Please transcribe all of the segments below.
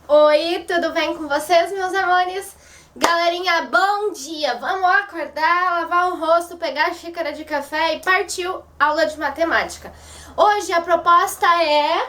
Oi, tudo bem com vocês, meus amores? Galerinha, bom dia! Vamos acordar, lavar o rosto, pegar a xícara de café e partiu aula de matemática. Hoje a proposta é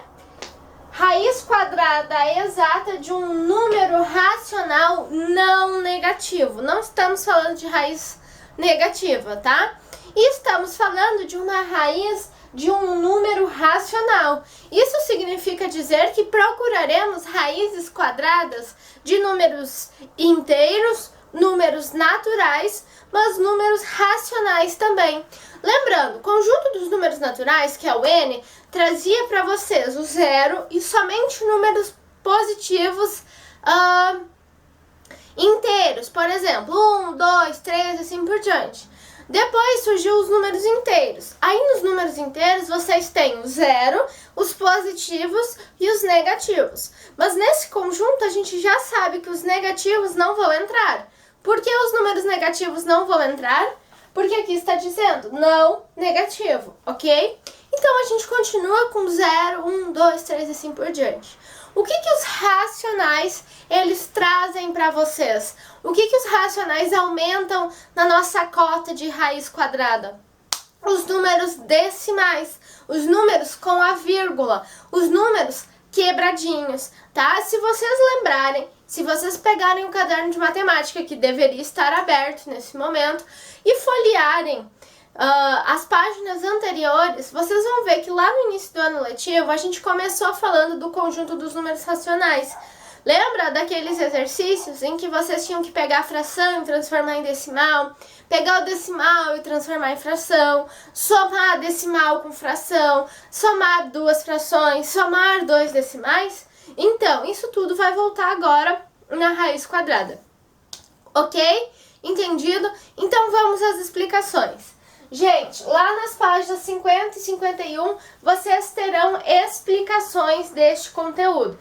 raiz quadrada exata de um número racional não negativo. Não estamos falando de raiz negativa, tá? E estamos falando de uma raiz de um número racional. Isso significa dizer que procuraremos raízes quadradas de números inteiros, números naturais, mas números racionais também. Lembrando, o conjunto dos números naturais, que é o n, trazia para vocês o zero e somente números positivos inteiros. Por exemplo, 1, 2, 3, assim por diante. Depois surgiu os números inteiros. Aí nos números inteiros vocês têm o zero, os positivos e os negativos. Mas nesse conjunto a gente já sabe que os negativos não vão entrar. Por que os números negativos não vão entrar? Porque aqui está dizendo não negativo, ok? Então a gente continua com 0, 1, 2, 3 e assim por diante. O que os racionais eles trazem para vocês? O que os racionais aumentam na nossa cota de raiz quadrada? Os números decimais, os números com a vírgula, os números quebradinhos, tá? Se vocês lembrarem, se vocês pegarem o caderno de matemática, que deveria estar aberto nesse momento, e folhearem as páginas anteriores, vocês vão ver que lá no início do ano letivo a gente começou falando do conjunto dos números racionais. Lembra daqueles exercícios em que vocês tinham que pegar a fração e transformar em decimal, pegar o decimal e transformar em fração, somar decimal com fração, somar duas frações, somar dois decimais? Então, isso tudo vai voltar agora na raiz quadrada. Ok? Entendido? Então vamos às explicações. Gente, lá nas páginas 50 e 51, vocês terão explicações deste conteúdo.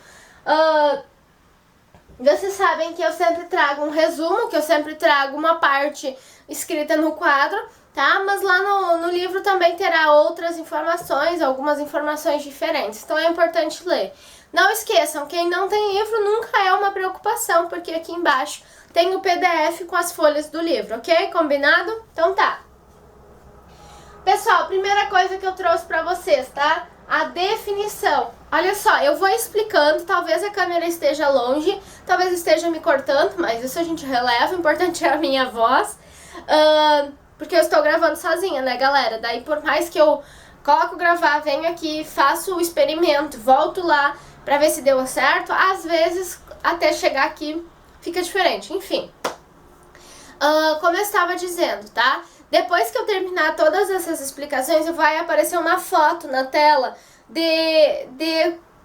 Vocês sabem que eu sempre trago um resumo, que eu sempre trago uma parte escrita no quadro, tá? Mas lá no livro também terá outras informações, algumas informações diferentes. Então é importante ler. Não esqueçam, quem não tem livro nunca é uma preocupação, porque aqui embaixo tem o PDF com as folhas do livro, ok? Combinado? Então tá. Pessoal, primeira coisa que eu trouxe pra vocês, tá? A definição. Olha só, eu vou explicando, talvez a câmera esteja longe, talvez esteja me cortando, mas isso a gente releva, o importante é a minha voz. Porque eu estou gravando sozinha, né, galera? Daí, por mais que eu coloco gravar, venho aqui, faço o experimento, volto lá pra ver se deu certo, às vezes, até chegar aqui, fica diferente. Enfim, como eu estava dizendo, tá? Depois que eu terminar todas essas explicações, vai aparecer uma foto na tela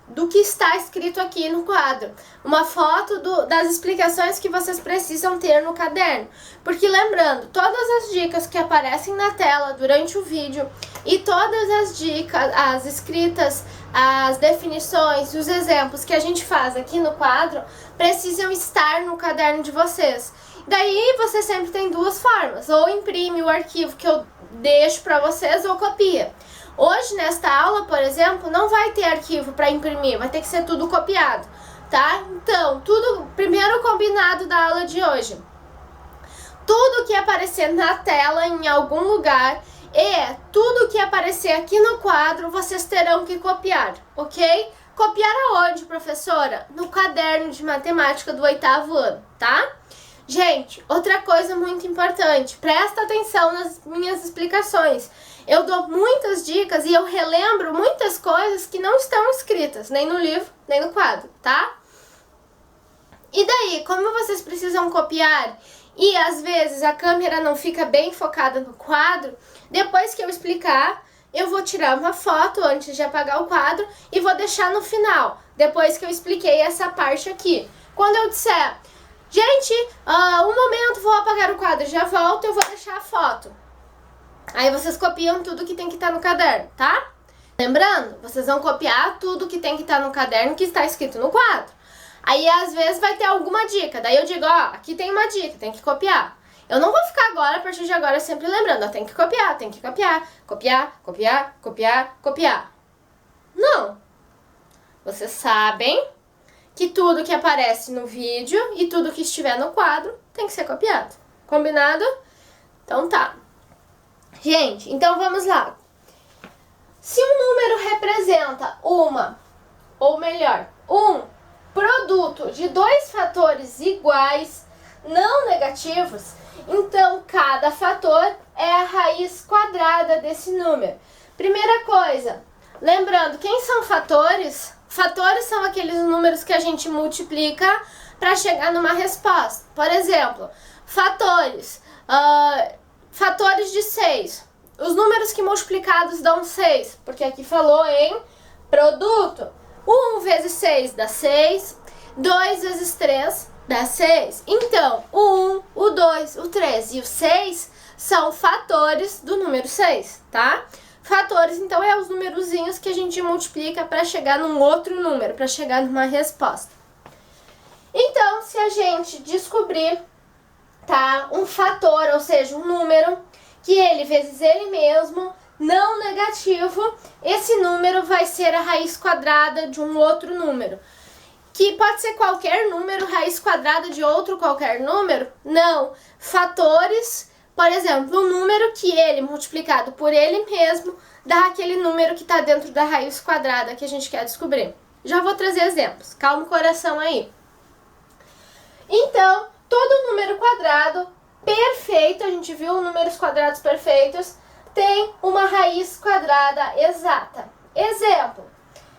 do que está escrito aqui no quadro. Uma foto das explicações que vocês precisam ter no caderno. Porque lembrando, todas as dicas que aparecem na tela durante o vídeo e todas as dicas, as escritas, as definições, os exemplos que a gente faz aqui no quadro, precisam estar no caderno de vocês. Daí você sempre tem duas formas, ou imprime o arquivo que eu deixo para vocês ou copia. Hoje nesta aula, por exemplo, não vai ter arquivo para imprimir, vai ter que ser tudo copiado, tá? Então, tudo primeiro combinado da aula de hoje. Tudo que aparecer na tela em algum lugar e tudo que aparecer aqui no quadro, vocês terão que copiar, ok? Copiar aonde, professora? No caderno de matemática do 8º ano, tá? Gente, outra coisa muito importante, presta atenção nas minhas explicações. Eu dou muitas dicas e eu relembro muitas coisas que não estão escritas, nem no livro, nem no quadro, tá? E daí, como vocês precisam copiar e às vezes a câmera não fica bem focada no quadro, depois que eu explicar, eu vou tirar uma foto antes de apagar o quadro e vou deixar no final, depois que eu expliquei essa parte aqui. Quando eu disser... Gente, um momento, vou apagar o quadro, já volto, eu vou deixar a foto. Aí vocês copiam tudo que tem que estar no caderno, tá? Lembrando, vocês vão copiar tudo que tem que estar no caderno que está escrito no quadro. Aí às vezes vai ter alguma dica, daí eu digo, ó, aqui tem uma dica, tem que copiar. Eu não vou ficar agora, a partir de agora, sempre lembrando, ó, tem que copiar, copiar, copiar. Não. Vocês sabem que tudo que aparece no vídeo e tudo que estiver no quadro tem que ser copiado. Combinado? Então tá. Gente, então vamos lá. Se um número representa um produto de dois fatores iguais, não negativos, então cada fator é a raiz quadrada desse número. Primeira coisa, lembrando, quem são fatores? Fatores são aqueles números que a gente multiplica para chegar numa resposta. Por exemplo, fatores de 6. Os números que multiplicados dão 6, porque aqui falou em produto. 1 vezes 6 dá 6, 2 vezes 3 dá 6. Então, o 1, o 2, o 3 e o 6 são fatores do número 6, tá? Fatores, então, é os numerozinhos que a gente multiplica para chegar num outro número, para chegar numa resposta. Então, se a gente descobrir, tá, um fator, ou seja, um número, que ele vezes ele mesmo, não negativo, esse número vai ser a raiz quadrada de um outro número. Que pode ser qualquer número, raiz quadrada de outro qualquer número? Não. Fatores, por exemplo, um número que ele multiplicado por ele mesmo dá aquele número que está dentro da raiz quadrada que a gente quer descobrir. Já vou trazer exemplos. Calma o coração aí. Então, todo número quadrado perfeito, a gente viu números quadrados perfeitos, tem uma raiz quadrada exata. Exemplo,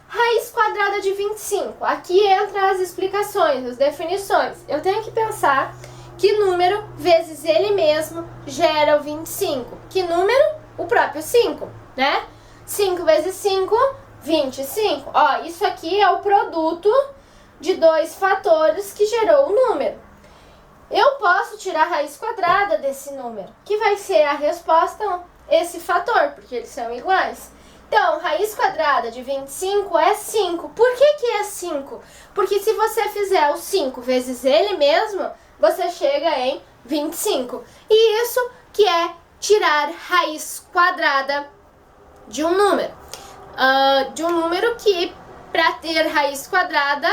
raiz quadrada de 25. Aqui entra as explicações, as definições. Eu tenho que pensar que número vezes ele mesmo gera o 25. Que número? O próprio 5, né? 5 vezes 5, 25. Ó, isso aqui é o produto de dois fatores que gerou o número. Eu posso tirar a raiz quadrada desse número, que vai ser a resposta, esse fator, porque eles são iguais. Então, raiz quadrada de 25 é 5. Por que é 5? Porque se você fizer o 5 vezes ele mesmo, você chega em 25. E isso que é tirar raiz quadrada de um número. De um número que, para ter raiz quadrada,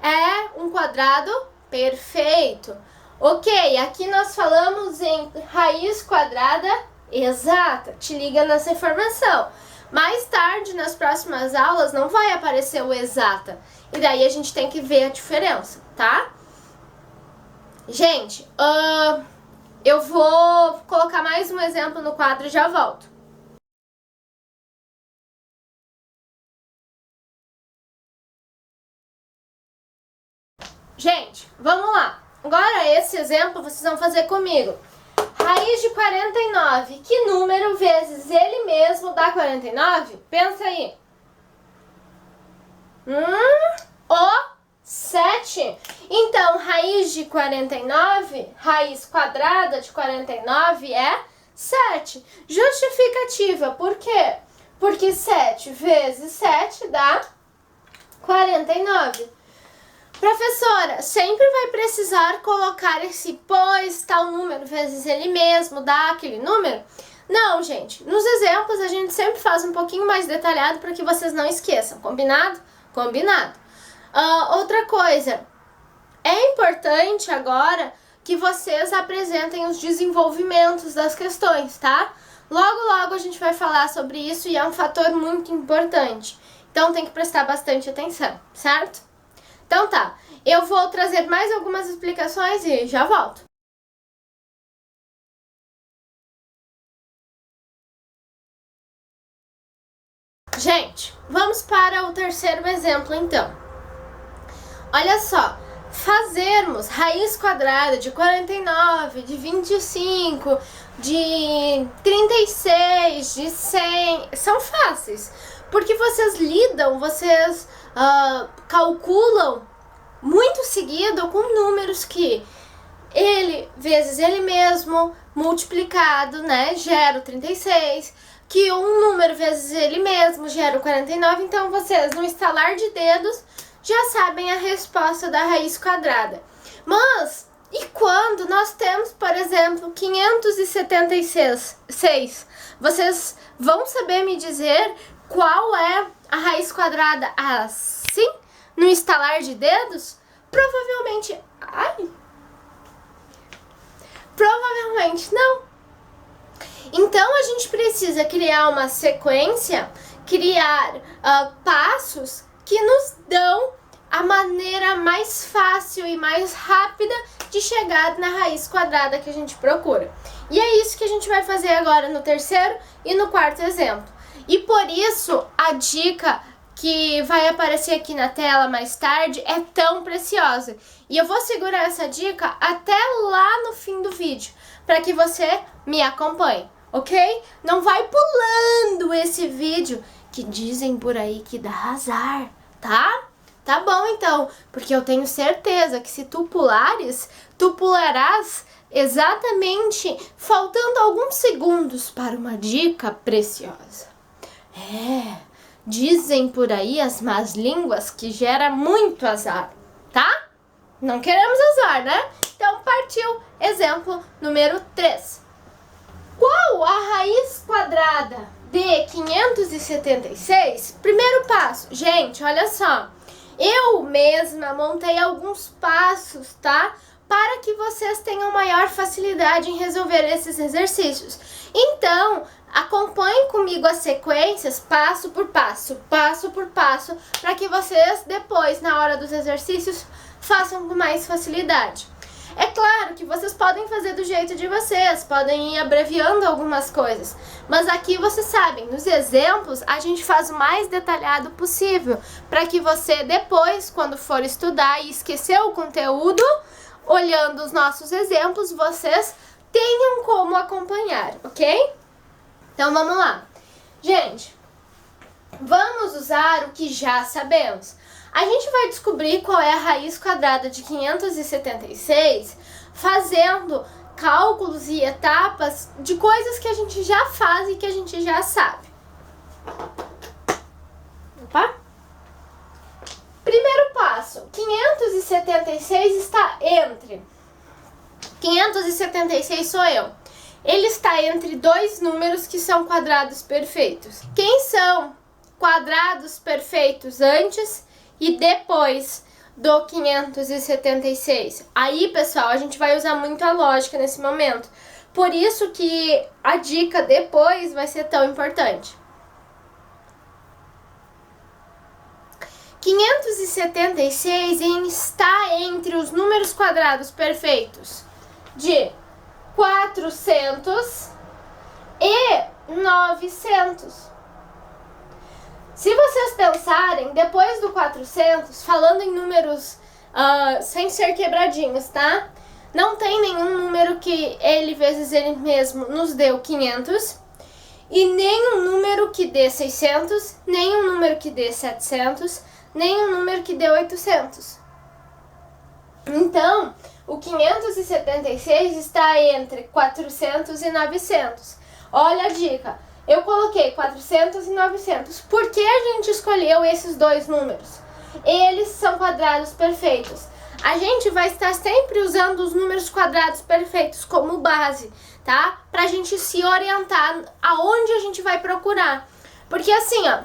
é um quadrado perfeito. Ok, aqui nós falamos em raiz quadrada exata. Te liga nessa informação. Mais tarde, nas próximas aulas, não vai aparecer o exata. E daí a gente tem que ver a diferença, tá? Gente, eu vou colocar mais um exemplo no quadro e já volto. Gente, vamos lá. Agora, esse exemplo vocês vão fazer comigo. Raiz de 49. Que número vezes ele mesmo dá 49? Pensa aí. O 7. Então, raiz de 49, raiz quadrada de 49 é 7. Justificativa, por quê? Porque 7 vezes 7 dá 49. Professora, sempre vai precisar colocar esse pois, tal número, vezes ele mesmo, dá aquele número? Não, gente. Nos exemplos a gente sempre faz um pouquinho mais detalhado para que vocês não esqueçam. Combinado? Combinado. Outra coisa. É importante agora que vocês apresentem os desenvolvimentos das questões, tá? Logo, logo a gente vai falar sobre isso e é um fator muito importante. Então tem que prestar bastante atenção, certo? Então tá, eu vou trazer mais algumas explicações e já volto. Gente, vamos para o terceiro exemplo então. Olha só, fazermos raiz quadrada de 49, de 25, de 36, de 100, são fáceis. Porque vocês lidam, vocês calculam muito seguido com números que ele vezes ele mesmo multiplicado, né, gera o 36, que um número vezes ele mesmo gera o 49, então vocês no estalar de dedos já sabem a resposta da raiz quadrada. Mas e quando nós temos, por exemplo, 576? Vocês vão saber me dizer qual é a raiz quadrada assim? no estalar de dedos? Provavelmente... Provavelmente não. Então, a gente precisa criar uma sequência, criar passos que nos dão a maneira mais fácil e mais rápida de chegar na raiz quadrada que a gente procura. E é isso que a gente vai fazer agora no terceiro e no quarto exemplo. E por isso, a dica que vai aparecer aqui na tela mais tarde é tão preciosa. E eu vou segurar essa dica até lá no fim do vídeo, para que você me acompanhe, ok? Não vai pulando esse vídeo, que dizem por aí que dá azar, tá? Tá bom então, porque eu tenho certeza que se tu pulares, tu pularás exatamente faltando alguns segundos para uma dica preciosa. Dizem por aí as más línguas que gera muito azar, tá? Não queremos azar, né? Então partiu, exemplo número 3. Qual a raiz quadrada de 576? Primeiro passo, gente, olha só. Eu mesma montei alguns passos, tá? Para que vocês tenham maior facilidade em resolver esses exercícios. Então, acompanhem comigo as sequências passo por passo, para que vocês depois, na hora dos exercícios, façam com mais facilidade. É claro que vocês podem fazer do jeito de vocês, podem ir abreviando algumas coisas, mas aqui vocês sabem, nos exemplos a gente faz o mais detalhado possível, para que você depois, quando for estudar e esquecer o conteúdo, olhando os nossos exemplos, vocês tenham como acompanhar, ok? Então vamos lá. Gente, vamos usar o que já sabemos. A gente vai descobrir qual é a raiz quadrada de 576 fazendo cálculos e etapas de coisas que a gente já faz e que a gente já sabe. Opa! Primeiro passo, 576 está entre... 576 sou eu. Ele está entre dois números que são quadrados perfeitos. Quem são quadrados perfeitos antes e depois do 576? Aí, pessoal, a gente vai usar muito a lógica nesse momento. Por isso que a dica depois vai ser tão importante. 576 está entre os números quadrados perfeitos de 400 e 900. Se vocês pensarem, depois do 400, falando em números sem ser quebradinhos, tá? Não tem nenhum número que ele vezes ele mesmo nos deu 500, e nenhum número que dê 600, nenhum número que dê 700, nenhum número que dê 800. Então, o 576 está entre 400 e 900. Olha a dica. Eu coloquei 400 e 900. Por que a gente escolheu esses dois números? Eles são quadrados perfeitos. A gente vai estar sempre usando os números quadrados perfeitos como base, tá? Pra gente se orientar aonde a gente vai procurar. Porque assim, ó,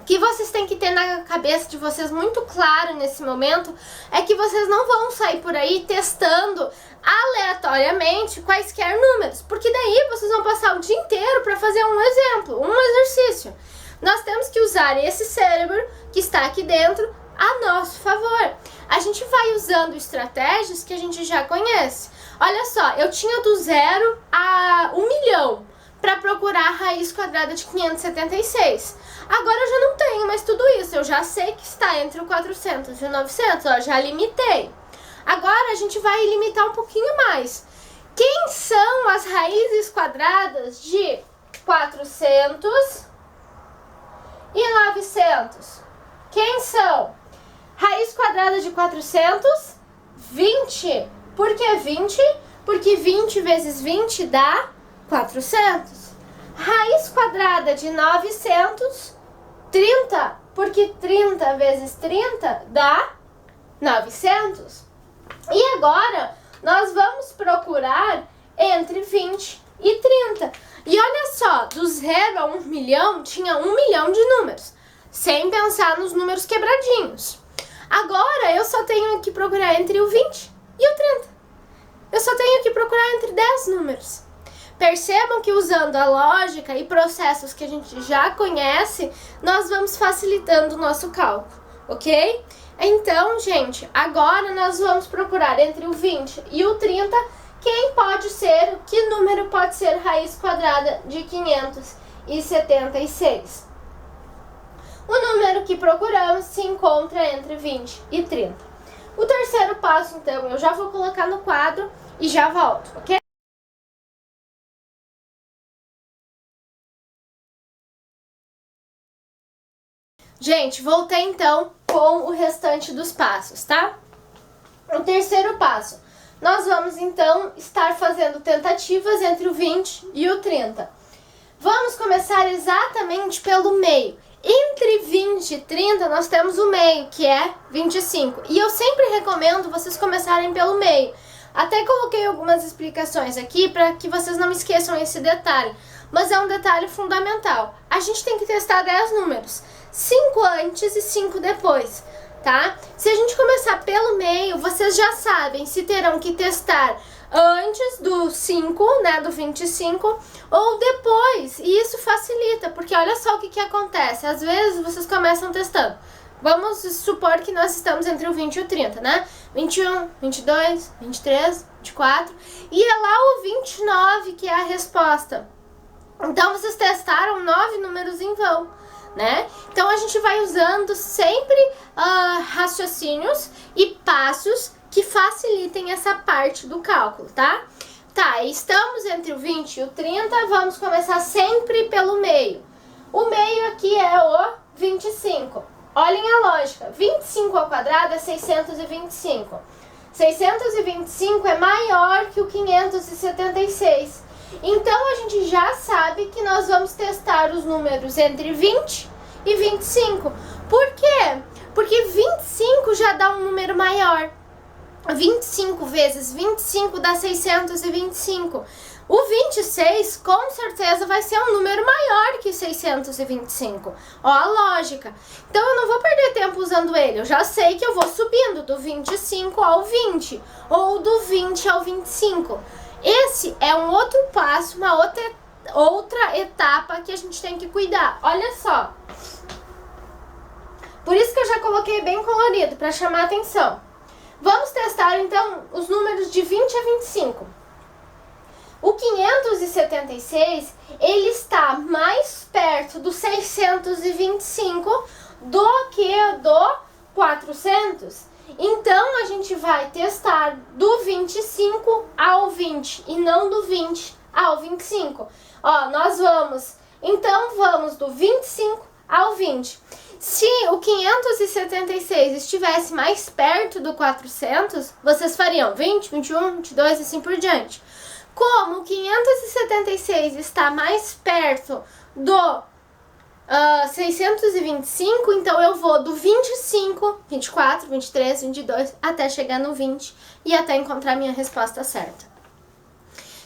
o que vocês têm que ter na cabeça de vocês muito claro nesse momento é que vocês não vão sair por aí testando aleatoriamente quaisquer números, porque daí vocês vão passar o dia inteiro para fazer um exemplo, um exercício. Nós temos que usar esse cérebro que está aqui dentro a nosso favor. A gente vai usando estratégias que a gente já conhece. Olha só, eu tinha do 0 a 1 milhão para procurar a raiz quadrada de 576. Agora eu já não tenho mais tudo isso, eu já sei que está entre o 400 e o 900, ó, já limitei. Agora a gente vai limitar um pouquinho mais. Quem são as raízes quadradas de 400 e 900? Quem são? Raiz quadrada de 400, 20. Por que 20? Porque 20 vezes 20 dá 400. Raiz quadrada de 900, 30. Porque 30 vezes 30 dá 900. E agora, nós vamos procurar entre 20 e 30. E olha só, do 0 a 1 milhão, tinha 1 milhão de números. Sem pensar nos números quebradinhos. Agora, eu só tenho que procurar entre o 20 e o 30. Eu só tenho que procurar entre 10 números. Percebam que usando a lógica e processos que a gente já conhece, nós vamos facilitando o nosso cálculo, ok? Então, gente, agora nós vamos procurar entre o 20 e o 30 que número pode ser raiz quadrada de 576. O número que procuramos se encontra entre 20 e 30. O terceiro passo, então, eu já vou colocar no quadro e já volto, ok? Gente, voltei então com o restante dos passos, tá? O terceiro passo, nós vamos então estar fazendo tentativas entre o 20 e o 30. Vamos começar exatamente pelo meio. Entre 20 e 30 nós temos o meio, que é 25. E eu sempre recomendo vocês começarem pelo meio. Até coloquei algumas explicações aqui para que vocês não esqueçam esse detalhe. Mas é um detalhe fundamental. A gente tem que testar 10 números. 5 antes e 5 depois, tá? Se a gente começar pelo meio, vocês já sabem se terão que testar antes do 5, né, do 25, ou depois. E isso facilita, porque olha só o que acontece. Às vezes vocês começam testando. Vamos supor que nós estamos entre o 20 e o 30, né? 21, 22, 23, 24. E é lá o 29 que é a resposta. Então vocês testaram 9 números em vão, né? Então a gente vai usando sempre raciocínios e passos que facilitem essa parte do cálculo, tá? Tá, estamos entre o 20 e o 30, vamos começar sempre pelo meio. O meio aqui é o 25. Olhem a lógica, 25 ao quadrado é 625. 625 é maior que o 576. Então, a gente já sabe que nós vamos testar os números entre 20 e 25. Por quê? Porque 25 já dá um número maior. 25 vezes 25 dá 625. O 26, com certeza, vai ser um número maior que 625. Ó a lógica. Então, eu não vou perder tempo usando ele. Eu já sei que eu vou subindo do 25 ao 20. Ou do 20 ao 25. Esse é um outro passo, uma outra etapa que a gente tem que cuidar. Olha só. Por isso que eu já coloquei bem colorido, para chamar a atenção. Vamos testar, então, os números de 20 a 25. O 576, ele está mais perto do 625 do que do 400. Então, a gente vai testar do 25 ao 20 e não do 20 ao 25. Ó, nós vamos, então vamos do 25 ao 20. Se o 576 estivesse mais perto do 400, vocês fariam 20, 21, 22 e assim por diante. Como o 576 está mais perto do 625, então eu vou do 25, 24, 23, 22 até chegar no 20 e até encontrar minha resposta certa.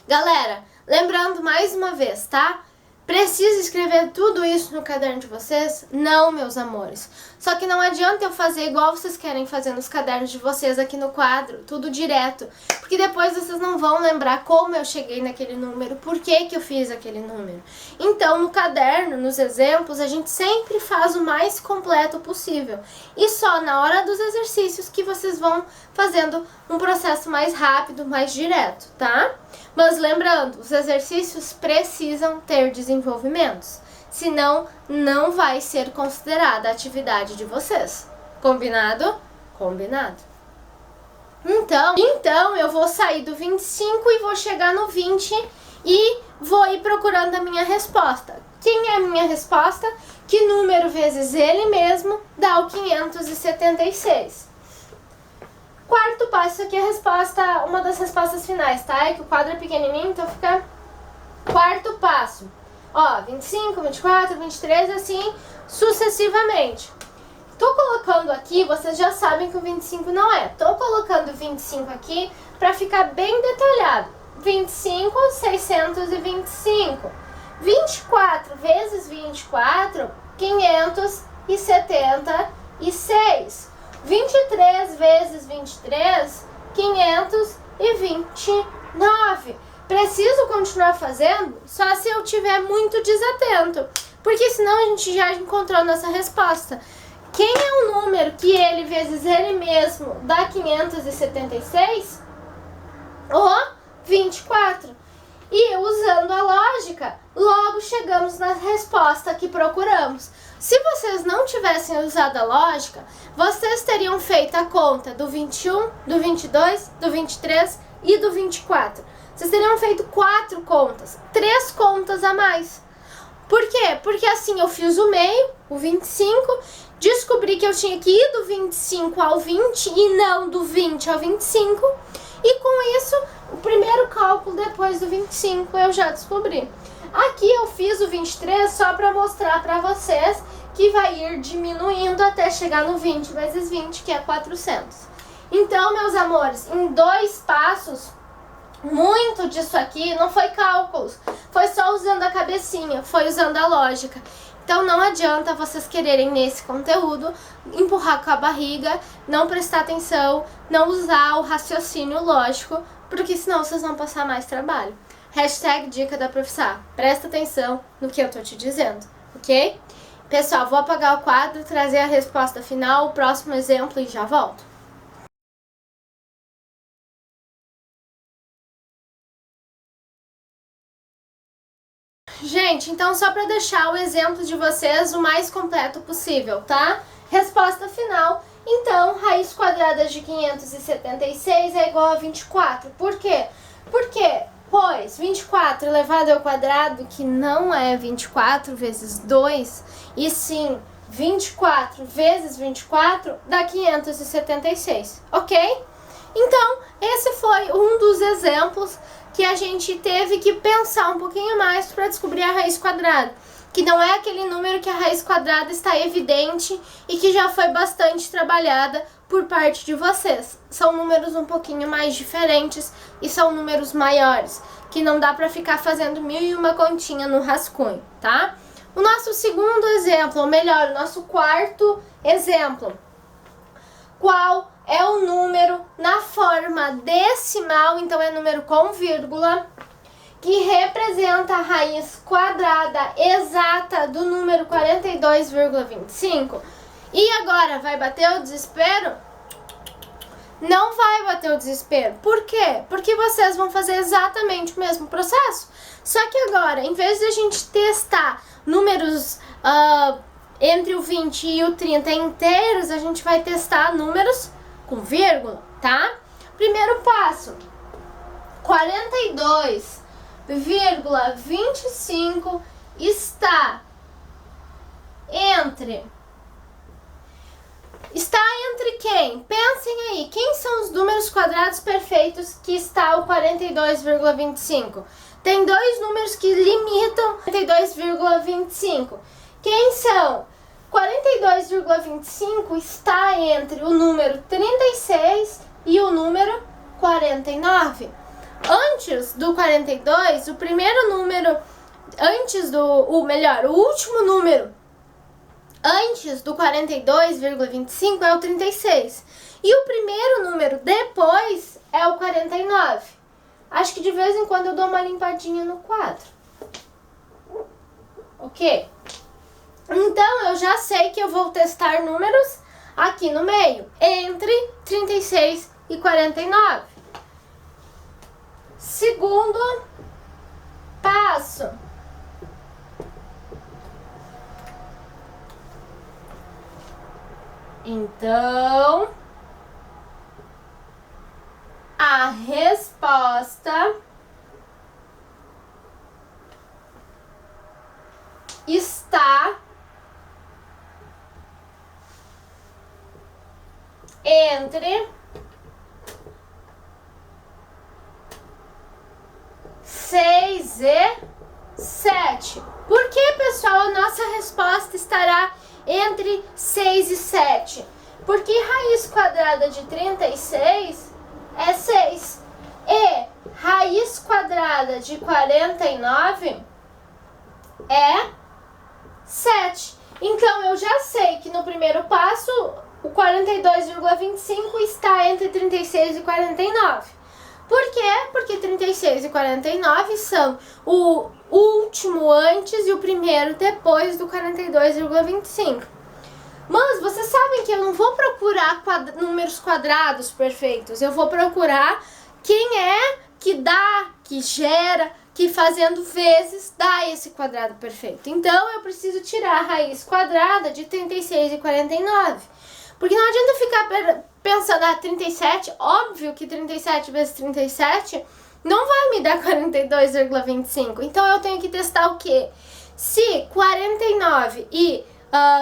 Galera, lembrando mais uma vez, tá? Precisa escrever tudo isso no caderno de vocês? Não, meus amores. Só que não adianta eu fazer igual vocês querem fazer nos cadernos de vocês aqui no quadro, tudo direto. Porque depois vocês não vão lembrar como eu cheguei naquele número, por que eu fiz aquele número. Então, no caderno, nos exemplos, a gente sempre faz o mais completo possível. E só na hora dos exercícios que vocês vão fazendo um processo mais rápido, mais direto, tá? Mas lembrando, os exercícios precisam ter desenvolvimentos, senão não vai ser considerada a atividade de vocês. Combinado? Combinado. Então eu vou sair do 25 e vou chegar no 20 e vou ir procurando a minha resposta. Quem é a minha resposta? Que número vezes ele mesmo dá o 576. Quarto passo, aqui é a resposta, uma das respostas finais, tá? É que o quadro é pequenininho, então fica quarto passo. Ó, 25, 24, 23, assim, sucessivamente. Tô colocando aqui, vocês já sabem que o 25 não é. Tô colocando o 25 aqui pra ficar bem detalhado. 25, 625. 24 vezes 24, 576. 23 vezes 23, 529. Preciso continuar fazendo só se eu tiver muito desatento, porque senão a gente já encontrou nossa resposta. Quem é o número que ele vezes ele mesmo dá 576? O 24. E usando a lógica, logo chegamos na resposta que procuramos. Se vocês não tivessem usado a lógica, vocês teriam feito a conta do 21, do 22, do 23 e do 24. Vocês teriam feito 4 contas, 3 contas a mais. Por quê? Porque assim eu fiz o meio, o 25, descobri que eu tinha que ir do 25 ao 20 e não do 20 ao 25. E com isso, o primeiro cálculo depois do 25 eu já descobri. Aqui eu fiz o 23 só para mostrar para vocês que vai ir diminuindo até chegar no 20 vezes 20, que é 400. Então, meus amores, em 2 passos, muito disso aqui não foi cálculos, foi só usando a cabecinha, foi usando a lógica. Então não adianta vocês quererem nesse conteúdo empurrar com a barriga, não prestar atenção, não usar o raciocínio lógico, porque senão vocês vão passar mais trabalho. Hashtag dica da professora. Presta atenção no que eu tô te dizendo, ok? Pessoal, vou apagar o quadro, trazer a resposta final, o próximo exemplo e já volto. Gente, então só para deixar o exemplo de vocês o mais completo possível, tá? Resposta final. Então, raiz quadrada de 576 é igual a 24. Por quê? Pois 24 elevado ao quadrado, que não é 24 vezes 2, e sim 24 vezes 24, dá 576, ok? Então, esse foi um dos exemplos que a gente teve que pensar um pouquinho mais para descobrir a raiz quadrada, que não é aquele número que a raiz quadrada está evidente e que já foi bastante trabalhada por parte de vocês. São números um pouquinho mais diferentes e são números maiores, que não dá para ficar fazendo 1001 continha no rascunho, tá? O nosso segundo exemplo, ou melhor, o nosso quarto exemplo. Qual é o número na forma decimal, então é número com vírgula, que representa a raiz quadrada exata do número 42,25? E agora, vai bater o desespero? Não vai bater o desespero. Por quê? Porque vocês vão fazer exatamente o mesmo processo. Só que agora, em vez de a gente testar números entre o 20 e o 30 inteiros, a gente vai testar números com vírgula, tá? Primeiro passo, 42,25 está entre quem? Pensem aí, quem são os números quadrados perfeitos que está o 42,25? Tem 2 números que limitam 42,25. Quem são? 42,25 está entre o número 36 e o número 49. Antes do 42, o primeiro número, o último número antes do 42,25 é o 36. E o primeiro número depois é o 49. Acho que de vez em quando eu dou uma limpadinha no quadro. Ok? Então, eu já sei que eu vou testar números aqui no meio, entre 36 e 49. Segundo passo. Então, a resposta está entre 6 e 7. Por que, pessoal, a nossa resposta estará entre 6 e 7? Porque raiz quadrada de 36 é 6. E raiz quadrada de 49 é 7. Então, eu já sei que no primeiro passo o 42,25 está entre 36 e 49. Por quê? Porque 36 e 49 são o último antes e o primeiro depois do 42,25. Mas vocês sabem que eu não vou procurar números quadrados perfeitos. Eu vou procurar quem é que dá, que gera, que fazendo vezes dá esse quadrado perfeito. Então eu preciso tirar a raiz quadrada de 36 e 49. Porque não adianta ficar pensando, 37, óbvio que 37 vezes 37 não vai me dar 42,25. Então eu tenho que testar o quê? Se 49 e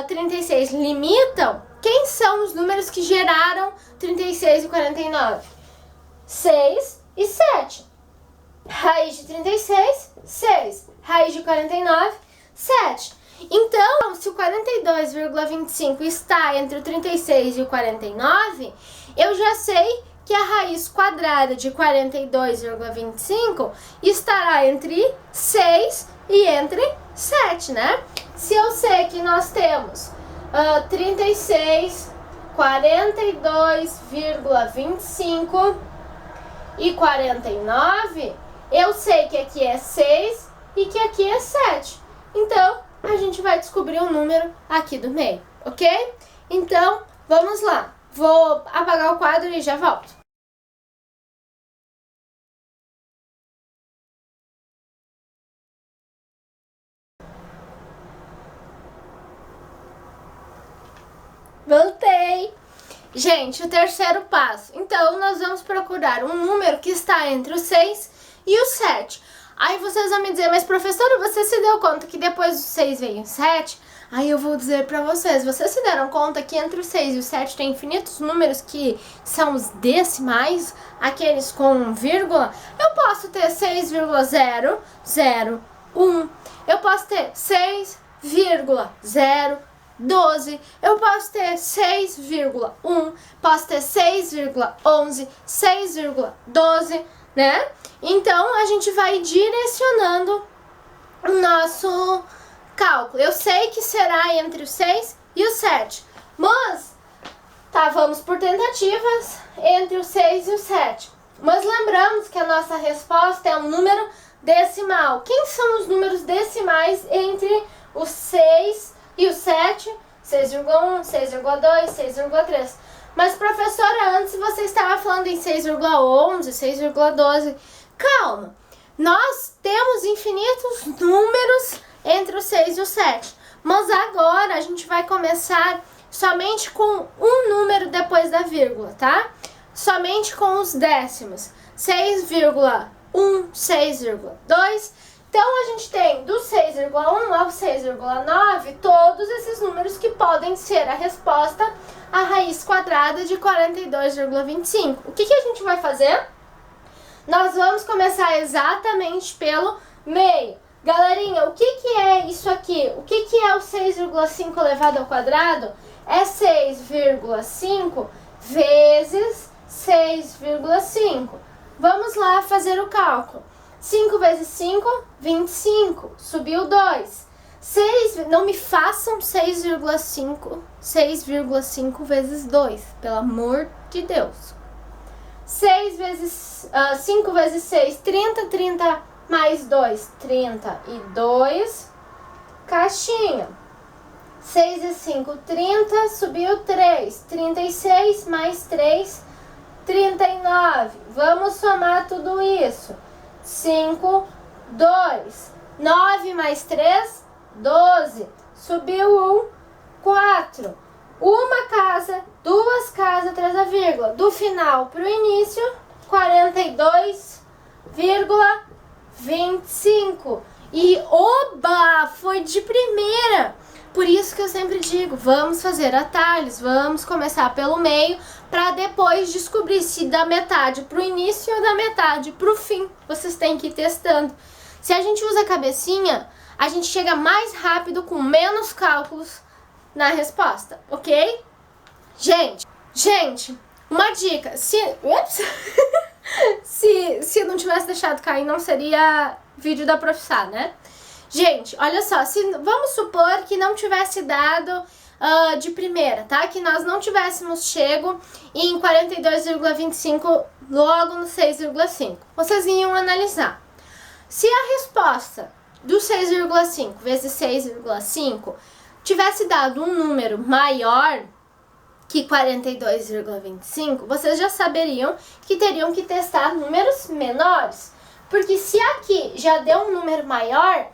36 limitam, quem são os números que geraram 36 e 49? 6 e 7. Raiz de 36, 6. Raiz de 49, 7. Então, se o 42,25 está entre o 36 e o 49, eu já sei que a raiz quadrada de 42,25 estará entre 6 e entre 7, né? Se eu sei que nós temos 36, 42,25 e 49, eu sei que aqui é 6 e que aqui é 7. Então, a gente vai descobrir o número aqui do meio, ok? Então, vamos lá. Vou apagar o quadro e já volto. Voltei! Gente, o terceiro passo. Então, nós vamos procurar um número que está entre o 6 e o 7. Aí vocês vão me dizer, mas professora, você se deu conta que depois do 6 veio o 7? Aí eu vou dizer pra vocês se deram conta que entre o 6 e o 7 tem infinitos números que são os decimais, aqueles com vírgula? Eu posso ter 6,001, eu posso ter 6,012, eu posso ter 6,1, posso ter 6,11, 6,12, né? Então, a gente vai direcionando o nosso cálculo. Eu sei que será entre o 6 e o 7, mas vamos por tentativas entre o 6 e o 7. Mas lembramos que a nossa resposta é um número decimal. Quem são os números decimais entre o 6 e o 7? 6,1, 6,2, 6,3. Mas, professora, antes você estava falando em 6,11, 6,12. Calma, nós temos infinitos números entre o 6 e o 7, mas agora a gente vai começar somente com um número depois da vírgula, tá? Somente com os décimos, 6,1, 6,2. Então a gente tem do 6,1 ao 6,9 todos esses números que podem ser a resposta à raiz quadrada de 42,25. O que a gente vai fazer? Nós vamos começar exatamente pelo meio. Galerinha, o que é isso aqui? O que é o 6,5 elevado ao quadrado? É 6,5 vezes 6,5. Vamos lá fazer o cálculo. 5 vezes 5, 25. Subiu 2. Não me façam 6,5 vezes 2, pelo amor de Deus. 5 vezes 6, 30, 30 mais 2, 32, caixinha. 6 e 5, 30, subiu 3, 36 mais 3, 39. Vamos somar tudo isso. 5, 2, 9 mais 3, 12. Subiu 1, 4. Uma casa, duas casas atrás da vírgula. Do final para o início, 42,25. E oba! Foi de primeira! Por isso que eu sempre digo, vamos fazer atalhos, vamos começar pelo meio para depois descobrir se da metade para o início ou da metade para o fim. Vocês têm que ir testando. Se a gente usa a cabecinha, a gente chega mais rápido com menos cálculos na resposta, ok? Gente, uma dica. Se não tivesse deixado cair, não seria vídeo da Profissá, né? Gente, olha só, vamos supor que não tivesse dado de primeira, tá? Que nós não tivéssemos chego em 42,25 logo no 6,5. Vocês iam analisar. Se a resposta do 6,5 vezes 6,5 tivesse dado um número maior que 42,25, vocês já saberiam que teriam que testar números menores. Porque se aqui já deu um número maior,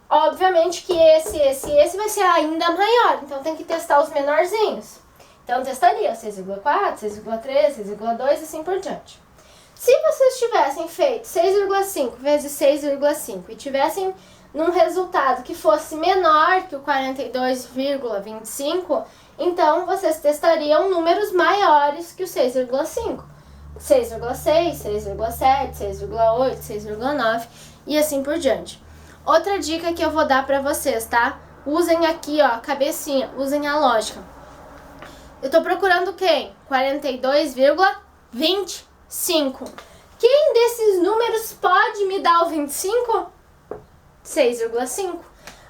obviamente que esse vai ser ainda maior. Então tem que testar os menorzinhos. Então testaria 6,4, 6,3, 6,2 e assim por diante. Se vocês tivessem feito 6,5 vezes 6,5 e tivessem num resultado que fosse menor que o 42,25, então vocês testariam números maiores que o 6,5. 6,6, 6,7, 6,8, 6,9 e assim por diante. Outra dica que eu vou dar pra vocês, tá? Usem aqui, ó, a cabecinha, usem a lógica. Eu tô procurando quem? 42,25. Quem desses números pode me dar o 25? 6,5.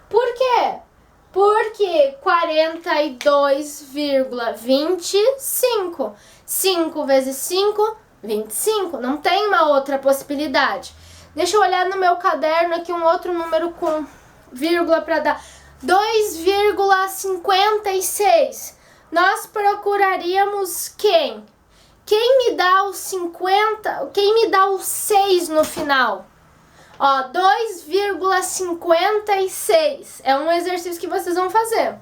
Por quê? Porque 42,25. 5 vezes 5, 25. Não tem uma outra possibilidade. Deixa eu olhar no meu caderno aqui um outro número com vírgula para dar. 2,56. Nós procuraríamos quem? Quem me dá o 50? Quem me dá o 6 no final? Ó, 2,56. É um exercício que vocês vão fazer.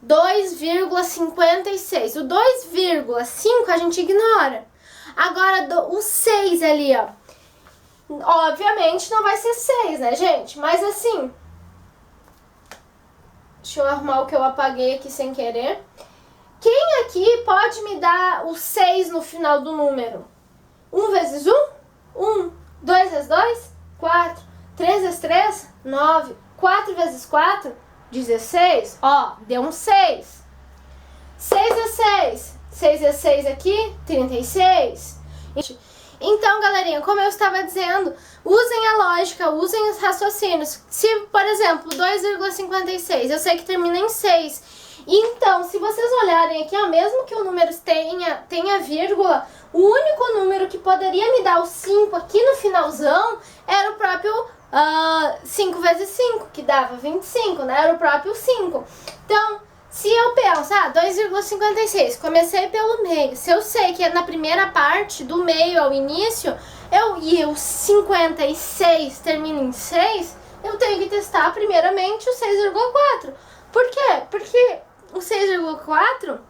2,56. O 2,5 a gente ignora. Agora, o 6 ali, ó. Obviamente não vai ser 6, né, gente? Mas assim... Deixa eu arrumar o que eu apaguei aqui sem querer. Quem aqui pode me dar o 6 no final do número? 1 vezes 1? 1. 2 vezes 2? 4. 3 vezes 3? 9. 4 vezes 4? 16. Ó, deu um 6. 6 vezes 6. 6 vezes 6 aqui? 36. Então, galerinha, como eu estava dizendo, usem a lógica, usem os raciocínios. Se, por exemplo, 2,56, eu sei que termina em 6. Então, se vocês olharem aqui, ó, mesmo que o número tenha vírgula, o único número que poderia me dar o 5 aqui no finalzão era o próprio 5 vezes 5, que dava 25, né? Era o próprio 5. Então, se eu penso, 2,56, comecei pelo meio. Se eu sei que é na primeira parte, do meio ao início, e o 56 termina em 6, eu tenho que testar primeiramente o 6,4. Por quê? Porque o 6,4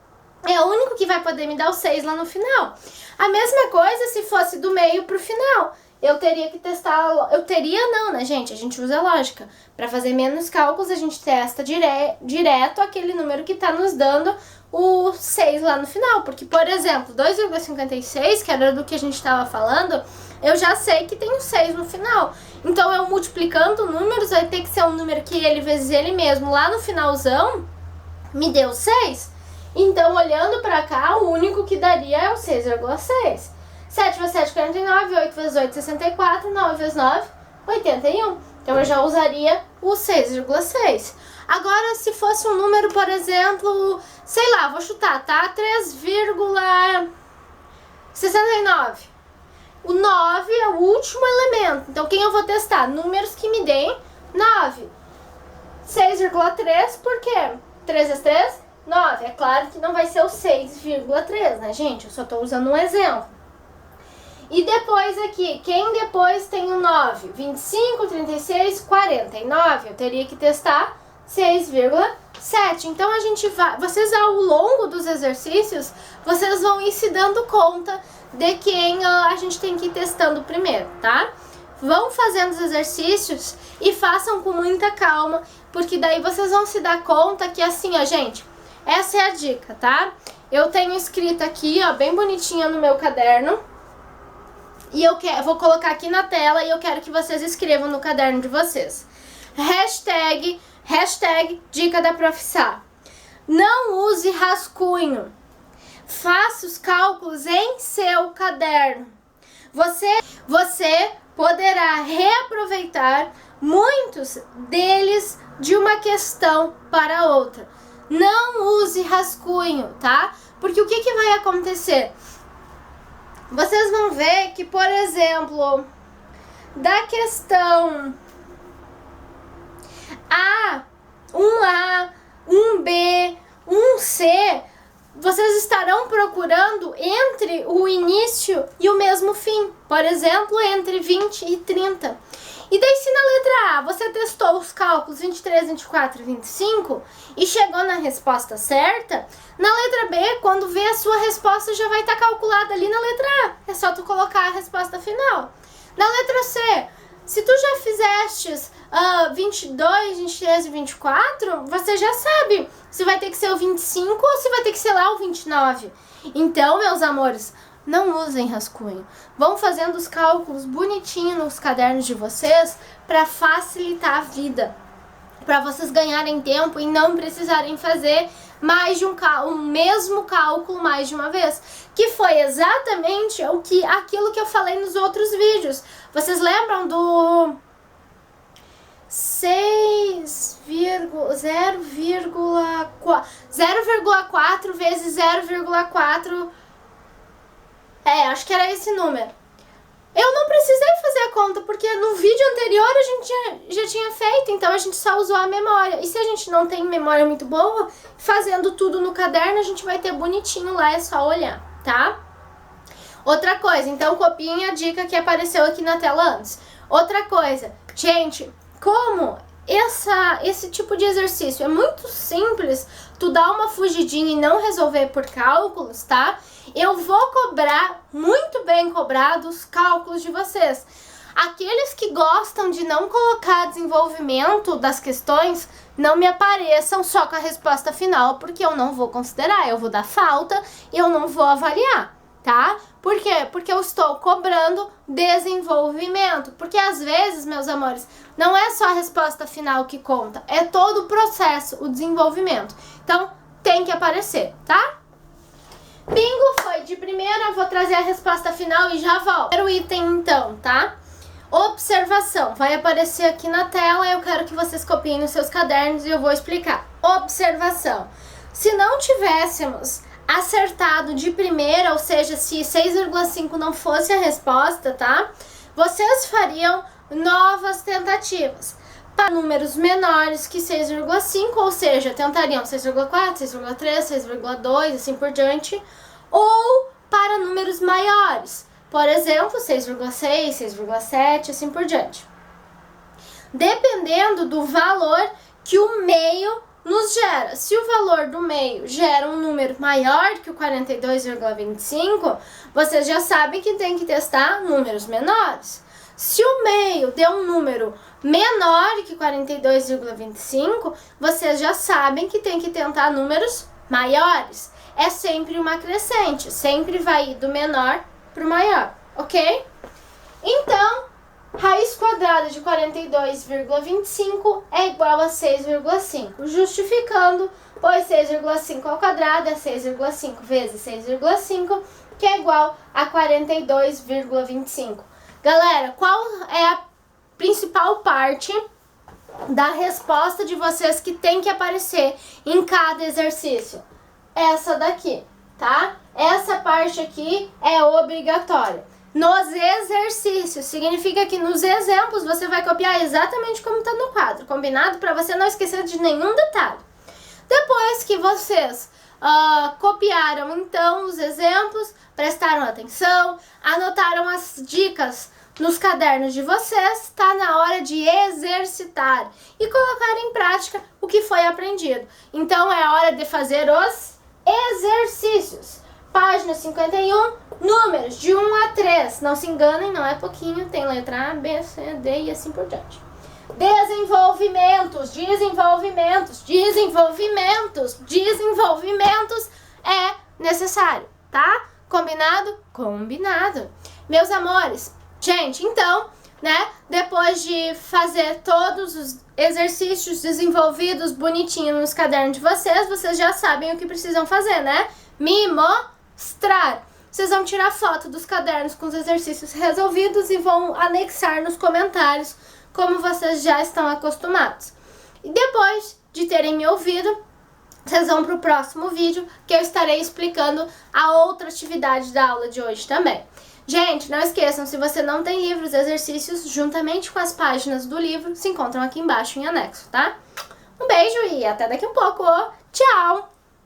é o único que vai poder me dar o 6 lá no final. A mesma coisa se fosse do meio pro final. Eu teria que testar... Eu teria não, né, gente? A gente usa a lógica. Para fazer menos cálculos, a gente testa direto aquele número que tá nos dando o 6 lá no final. Porque, por exemplo, 2,56, que era do que a gente tava falando, eu já sei que tem um 6 no final. Então, eu multiplicando números, vai ter que ser um número que ele vezes ele mesmo lá no finalzão me deu 6. Então, olhando pra cá, o único que daria é o 6,6. 7 vezes 7, 49, 8 vezes 8, 64, 9 vezes 9, 81. Então, eu já usaria o 6,6. Agora, se fosse um número, por exemplo, sei lá, vou chutar, tá? 3,69. O 9 é o último elemento. Então, quem eu vou testar? Números que me deem 9. 6,3, por quê? 3 vezes 3, 9. É claro que não vai ser o 6,3, né, gente? Eu só tô usando um exemplo. E depois aqui, quem depois tem o 9? 25, 36, 49. Eu teria que testar 6,7. Então, a gente vai... Vocês, ao longo dos exercícios, vocês vão ir se dando conta de quem a gente tem que ir testando primeiro, tá? Vão fazendo os exercícios e façam com muita calma, porque daí vocês vão se dar conta que assim, ó, gente, essa é a dica, tá? Eu tenho escrito aqui, ó, bem bonitinha no meu caderno. E eu vou colocar aqui na tela e eu quero que vocês escrevam no caderno de vocês. Hashtag dica da Prof. Sá. Não use rascunho. Faça os cálculos em seu caderno. Você poderá reaproveitar muitos deles de uma questão para outra. não use rascunho, tá? Porque o que vai acontecer? Vocês vão ver que, por exemplo, da questão A, 1A, 1B, 1C, vocês estarão procurando entre o início e o mesmo fim. Por exemplo, entre 20 e 30. E daí, se na letra A você testou os cálculos 23, 24 e 25 e chegou na resposta certa, na letra B, quando vê a sua resposta, já vai estar calculada ali na letra A. É só tu colocar a resposta final. Na letra C, se tu já fizestes 22, 23 e 24, você já sabe se vai ter que ser o 25 ou se vai ter que ser lá o 29. Então, meus amores, não usem rascunho. Vão fazendo os cálculos bonitinho nos cadernos de vocês para facilitar a vida. Para vocês ganharem tempo e não precisarem fazer mais de um mesmo cálculo mais de uma vez. Que foi exatamente aquilo que eu falei nos outros vídeos. Vocês lembram do 0,4 vezes 0,4... acho que era esse número. Eu não precisei fazer a conta, porque no vídeo anterior a gente já tinha feito, então a gente só usou a memória. E se a gente não tem memória muito boa, fazendo tudo no caderno, a gente vai ter bonitinho lá, é só olhar, tá? Outra coisa, então copiem a dica que apareceu aqui na tela antes. Outra coisa, gente, como esse tipo de exercício é muito simples, tu dá uma fugidinha e não resolver por cálculos, tá? Eu vou cobrar, muito bem cobrado, os cálculos de vocês. Aqueles que gostam de não colocar desenvolvimento das questões, não me apareçam só com a resposta final, porque eu não vou considerar, eu vou dar falta e eu não vou avaliar, tá? Por quê? Porque eu estou cobrando desenvolvimento. Porque às vezes, meus amores, não é só a resposta final que conta, é todo o processo, o desenvolvimento. Então, tem que aparecer, tá? Bingo foi de primeira, vou trazer a resposta final e já volto. Primeiro item então, tá? Observação, vai aparecer aqui na tela, eu quero que vocês copiem nos seus cadernos e eu vou explicar. Observação, se não tivéssemos acertado de primeira, ou seja, se 6,5 não fosse a resposta, tá? Vocês fariam novas tentativas para números menores que 6,5, ou seja, tentariam 6,4, 6,3, 6,2, assim por diante, ou para números maiores, por exemplo, 6,6, 6,7, assim por diante. Dependendo do valor que o meio nos gera. Se o valor do meio gera um número maior que o 42,25, vocês já sabem que tem que testar números menores. Se o meio deu um número menor que 42,25, vocês já sabem que tem que tentar números maiores. É sempre uma crescente, sempre vai ir do menor para o maior, ok? Então, raiz quadrada de 42,25 é igual a 6,5. Justificando, pois 6,5 ao quadrado é 6,5 vezes 6,5, que é igual a 42,25. Galera, qual é a principal parte da resposta de vocês que tem que aparecer em cada exercício? Essa daqui, tá? Essa parte aqui é obrigatória. Nos exercícios, significa que nos exemplos você vai copiar exatamente como está no quadro, combinado? Para você não esquecer de nenhum detalhe. Depois que vocês copiaram então os exemplos, prestaram atenção, anotaram as dicas nos cadernos de vocês, está na hora de exercitar e colocar em prática o que foi aprendido. Então é hora de fazer os exercícios. Página 51, números de 1 a 3. Não se enganem, não é pouquinho, tem letra A, B, C, D e assim por diante. Desenvolvimentos, desenvolvimentos, desenvolvimentos, desenvolvimentos é necessário, tá? Combinado? Combinado. Meus amores, gente, então, né, depois de fazer todos os exercícios desenvolvidos bonitinho nos cadernos de vocês, vocês já sabem o que precisam fazer, né? Me mostrar. Vocês vão tirar foto dos cadernos com os exercícios resolvidos e vão anexar nos comentários, como vocês já estão acostumados. E depois de terem me ouvido, vocês vão pro próximo vídeo, que eu estarei explicando a outra atividade da aula de hoje também. Gente, não esqueçam, se você não tem livros, exercícios, juntamente com as páginas do livro, se encontram aqui embaixo em anexo, tá? Um beijo e até daqui a pouco. Tchau!